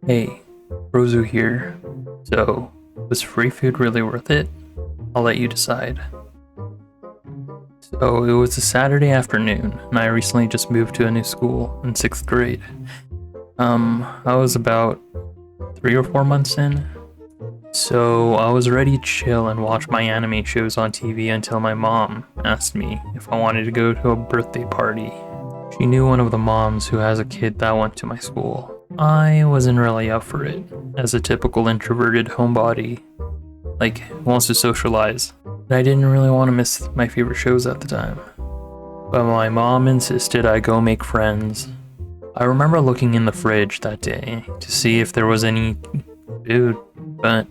Hey, Krozhu here. So, was free food really worth it? I'll let you decide. So, it was a Saturday afternoon, and I recently just moved to a new school in 6th grade. I was about 3 or 4 months in. So, I was ready to chill and watch my anime shows on TV until my mom asked me if I wanted to go to a birthday party. She knew one of the moms who has a kid that went to my school. I wasn't really up for it, as a typical introverted homebody, wants to socialize. And I didn't really want to miss my favorite shows at the time. But my mom insisted I go make friends. I remember looking in the fridge that day to see if there was any food, but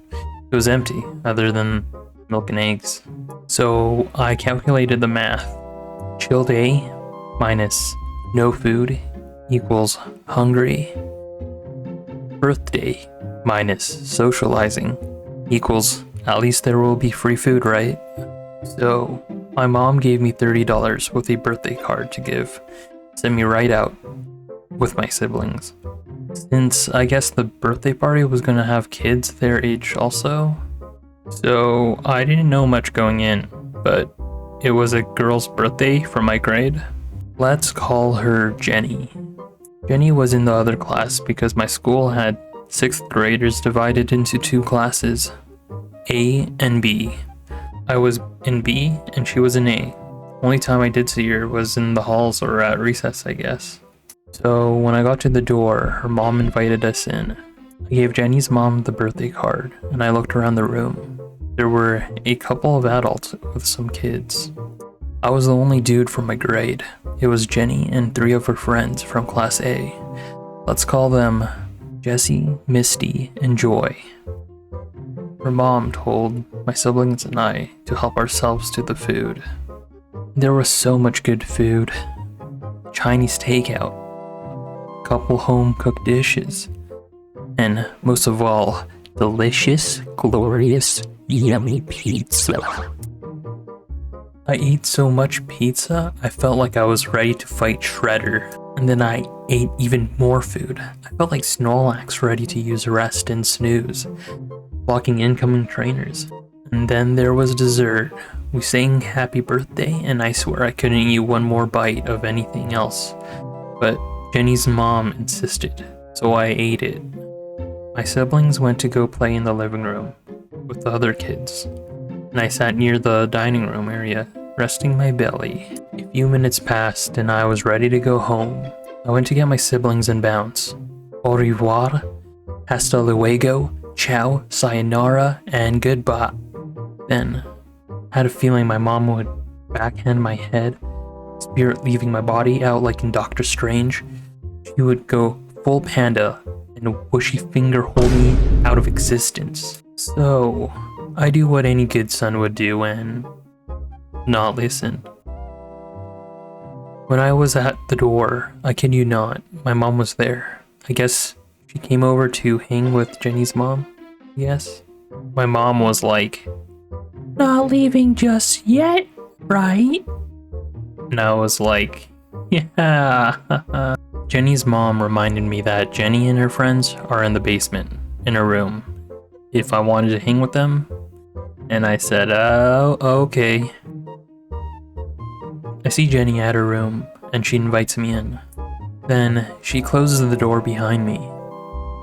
it was empty, other than milk and eggs. So I calculated the math. Chill day minus no food equals hungry. Birthday minus socializing equals at least there will be free food, right? So my mom gave me $30 with a birthday card to give, sent me right out with my siblings. Since I guess the birthday party was gonna have kids their age also, so I didn't know much going in, but it was a girl's birthday from my grade. Let's call her Jenny. Jenny was in the other class because my school had 6th graders divided into 2 classes, A and B. I was in B and she was in A. Only time I did see her was in the halls or at recess, I guess. So when I got to the door, her mom invited us in. I gave Jenny's mom the birthday card and I looked around the room. There were a couple of adults with some kids. I was the only dude from my grade. It was Jenny and 3 of her friends from class A. Let's call them Jessie, Misty, and Joy. Her mom told my siblings and I to help ourselves to the food. There was so much good food. Chinese takeout, couple home-cooked dishes, and most of all, delicious, glorious, yummy pizza. I ate so much pizza, I felt like I was ready to fight Shredder. And then I ate even more food. I felt like Snorlax ready to use rest and snooze, blocking incoming trainers. And then there was dessert. We sang happy birthday, and I swear I couldn't eat one more bite of anything else. But Jenny's mom insisted, so I ate it. My siblings went to go play in the living room with the other kids, and I sat near the dining room area, resting my belly. A few minutes passed and I was ready to go home. I went to get my siblings and bounce. Au revoir, hasta luego, ciao, sayonara, and goodbye. Then, had a feeling my mom would backhand my head, spirit leaving my body out like in Doctor Strange. She would go full panda and whooshy finger hold me out of existence. So, I do what any good son would do and not listen. When I was at the door, I kid you not, my mom was there. I guess she came over to hang with Jenny's mom, yes? My mom was like, "Not leaving just yet, right?" And I was like, "Yeah." Jenny's mom reminded me that Jenny and her friends are in the basement, in a room, if I wanted to hang with them. And I said, "Oh, okay." I see Jenny at her room, and she invites me in. Then, she closes the door behind me.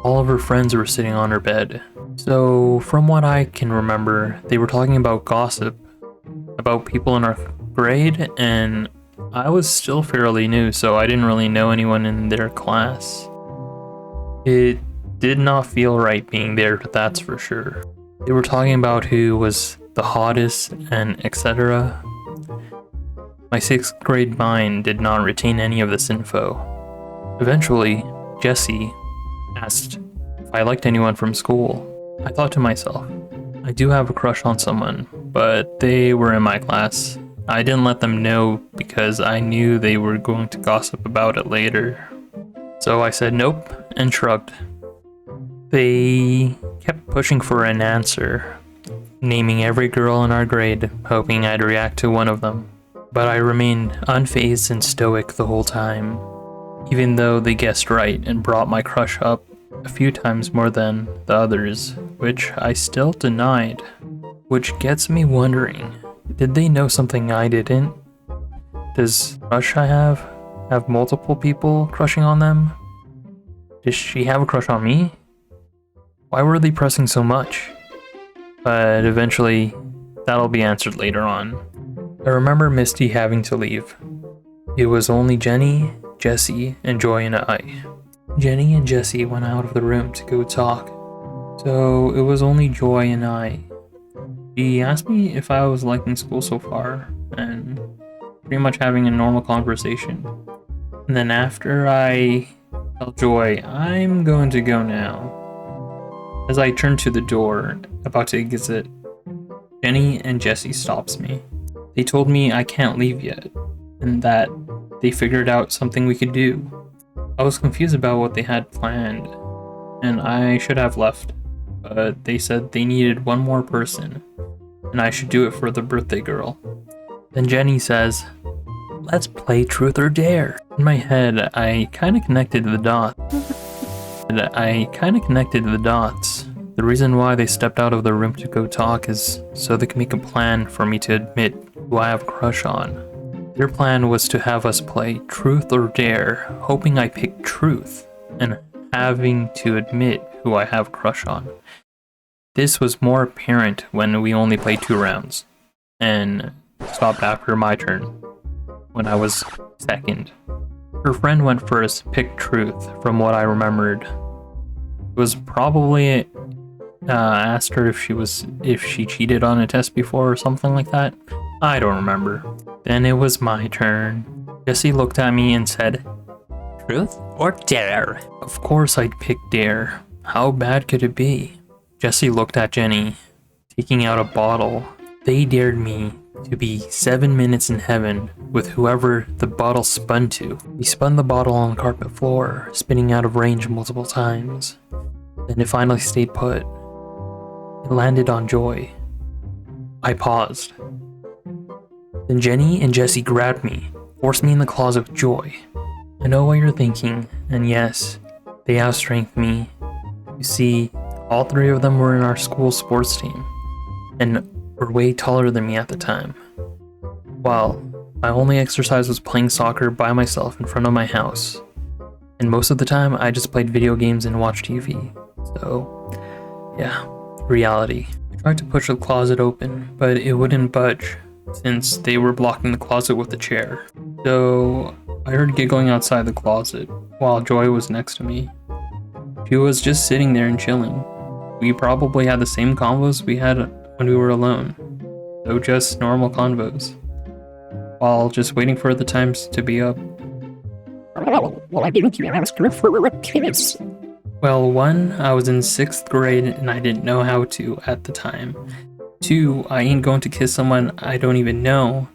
All of her friends were sitting on her bed. So, from what I can remember, they were talking about gossip, about people in our grade, and I was still fairly new, so I didn't really know anyone in their class. It did not feel right being there, that's for sure. They were talking about who was the hottest and etc. My 6th grade mind did not retain any of this info. Eventually, Jessie asked if I liked anyone from school. I thought to myself, I do have a crush on someone, but they were in my class. I didn't let them know because I knew they were going to gossip about it later. So I said nope and shrugged. They kept pushing for an answer, naming every girl in our grade, hoping I'd react to one of them. But I remained unfazed and stoic the whole time. Even though they guessed right and brought my crush up, a few times more than the others, which I still denied. Which gets me wondering, did they know something I didn't? Does crush I have multiple people crushing on them? Does she have a crush on me? Why were they pressing so much? But eventually, that'll be answered later on. I remember Misty having to leave. It was only Jenny, Jesse, and Joy and I. Jenny and Jesse went out of the room to go talk, so it was only Joy and I. She asked me if I was liking school so far, and pretty much having a normal conversation. And then after I tell Joy, I'm going to go now. As I turn to the door, about to exit, Jenny and Jesse stops me. They told me I can't leave yet, and that they figured out something we could do. I was confused about what they had planned, and I should have left, but they said they needed one more person, and I should do it for the birthday girl. Then Jenny says, "Let's play truth or dare." In my head, I kind of connected the dots. The reason why they stepped out of the room to go talk is so they can make a plan for me to admit who I have a crush on. Their plan was to have us play truth or dare, hoping I picked truth, and having to admit who I have a crush on. This was more apparent when we only played 2 rounds, and stopped after my turn, when I was second. Her friend went first, picked truth, from what I remembered. It was probably asked her if she cheated on a test before or something like that. I don't remember. Then it was my turn. Jesse looked at me and said, "Truth or dare?" Of course I'd pick dare. How bad could it be? Jesse looked at Jenny, taking out a bottle. They dared me to be 7 minutes in heaven with whoever the bottle spun to. We spun the bottle on the carpet floor, spinning out of range multiple times. Then it finally stayed put. It landed on Joy. I paused. Then Jenny and Jesse grabbed me, forced me in the closet with Joy. I know what you're thinking, and yes, they outstrengthened me. You see, all 3 of them were in our school sports team, and were way taller than me at the time. While my only exercise was playing soccer by myself in front of my house, and most of the time I just played video games and watched TV. So, yeah, reality. I tried to push the closet open, but it wouldn't budge, since they were blocking the closet with a chair. So I heard giggling outside the closet, while Joy was next to me. She was just sitting there and chilling. We probably had the same convos we had when we were alone, so just normal convos, while just waiting for the times to be up. Well, I didn't ask her for a kiss. Well, 1, I was in 6th grade and I didn't know how to at the time. 2, I ain't going to kiss someone I don't even know.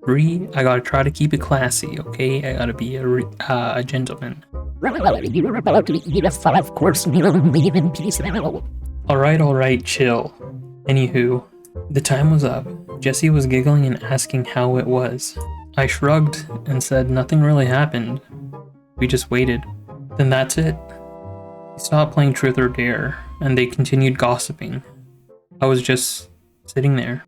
3, I gotta try to keep it classy, okay? I gotta be a gentleman. Well, you're about to eat a fun, of course, leave in peace now. Alright, chill. Anywho, the time was up. Jesse was giggling and asking how it was. I shrugged and said nothing really happened. We just waited. Then that's it. We stopped playing truth or dare, and they continued gossiping. I was just sitting there.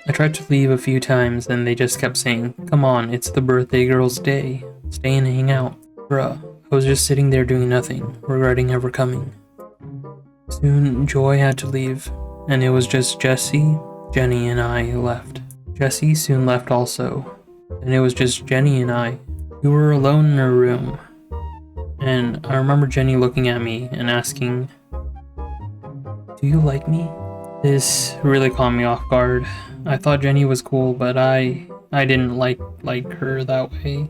I tried to leave a few times and they just kept saying, "Come on, it's the birthday girl's day. Stay and hang out." Bruh, I was just sitting there doing nothing, regretting ever coming. Soon, Joy had to leave, and it was just Jesse, Jenny, and I who left. Jesse soon left also, and it was just Jenny and I. We were alone in our room, and I remember Jenny looking at me and asking, "Do you like me?" This really caught me off guard. I thought Jenny was cool, but I didn't like her that way,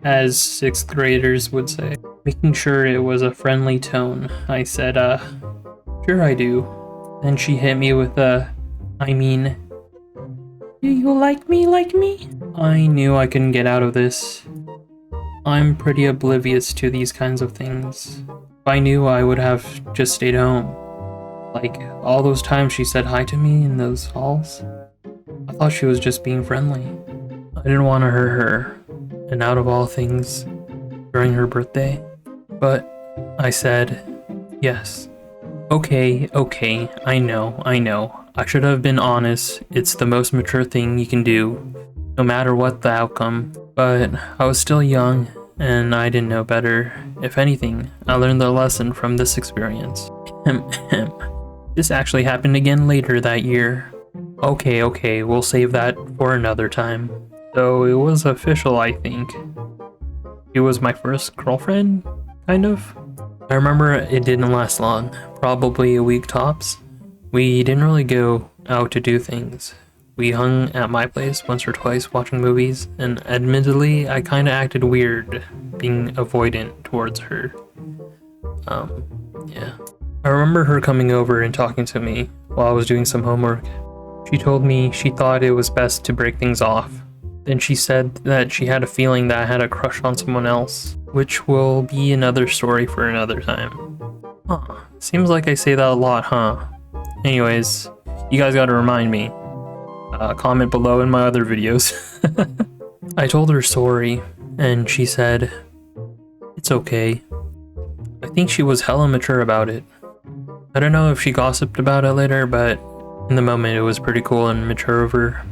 as 6th graders would say. Making sure it was a friendly tone, I said, "Sure I do." Then she hit me with "I mean, do you like me like me?" I knew I couldn't get out of this. I'm pretty oblivious to these kinds of things. If I knew, I would have just stayed home. Like, all those times she said hi to me in those halls, I thought she was just being friendly. I didn't want to hurt her, and out of all things, during her birthday. But I said, yes. Okay, I know. I should have been honest. It's the most mature thing you can do, no matter what the outcome. But I was still young, and I didn't know better. If anything, I learned the lesson from this experience. This actually happened again later that year. Okay, we'll save that for another time. So it was official, I think. It was my first girlfriend, kind of. I remember it didn't last long, probably a week tops. We didn't really go out to do things. We hung at my place once or twice watching movies, and admittedly, I kinda acted weird, being avoidant towards her. Yeah. I remember her coming over and talking to me while I was doing some homework. She told me she thought it was best to break things off. Then she said that she had a feeling that I had a crush on someone else, which will be another story for another time. Huh. Seems like I say that a lot, huh? Anyways, you guys gotta remind me. Comment below in my other videos. I told her sorry, and she said, it's okay. I think she was hella mature about it. I don't know if she gossiped about it later, but in the moment it was pretty cool and mature of her.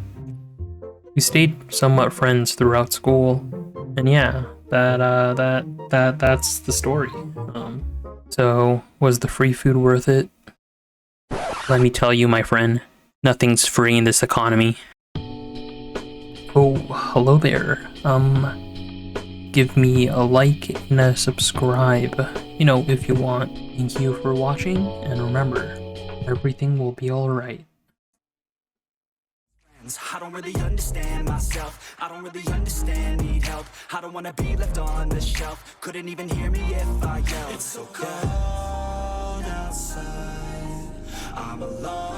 We stayed somewhat friends throughout school, and yeah, that's the story. So was the free food worth it? Let me tell you, my friend, nothing's free in this economy. Oh, hello there. Give me a like and a subscribe, you know, if you want. Thank you for watching, and remember, everything will be alright. I don't really understand myself. I don't really understand, need help. I don't wanna be left on the shelf. Couldn't even hear me if I yelled. It's so cold outside, I'm alone.